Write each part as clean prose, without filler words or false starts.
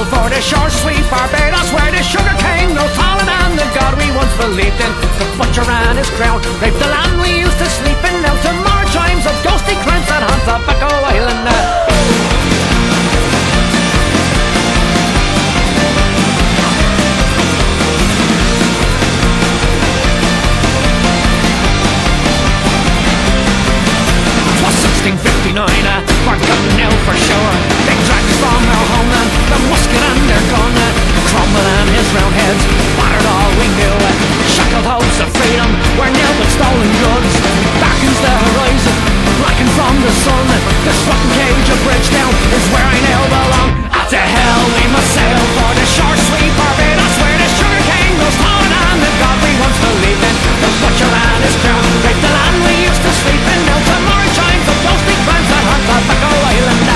for the shore sweet Barbados, where the sugar cane grows taller than the God we once believed in. The butcher and his crowd raped the land we used to sleep in. Now to more chimes of ghostly crimes that haunt Tobacco Island. Twas 1659, forgotten now for sure. They dragged us from our homeland, the musket and their gun. Cromwell and his round heads battered all we knew. Shackled hopes of freedom were nailed with stolen goods. Darkens the horizon, blackened from the sun. This rotten cage of Bridgetown is where I now belong. Out to hell we must sail for the shore sweet Barbados, where the sugar cane grows taller than the God we once believed in. The butcher and his crowd raped the land we used to sleep in. Now to more chimes of ghostly crimes that haunt Tobacco Island.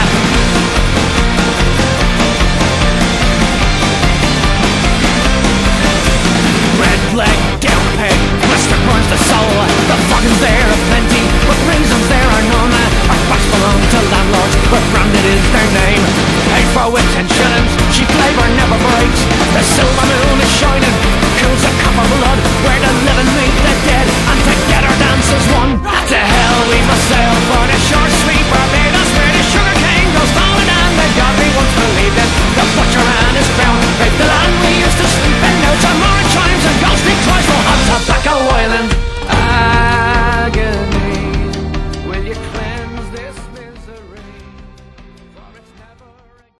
Red leg, down peg, blister burns the soul. The floggin's there a plenty, but reasons there are none. Our backs belong to landlords, but branded is their name. Paid for with 10 shillings, cheap labour never breaks. The silver moon is shining, cools the copper blood, where the living meet the dead, and together dance as one. To hell we must sail for the shore sweet Barbados, where the sugar cane grows taller than the God we once believed in. The butcher and his crown raped the land we used to sleep in. Now tomorrow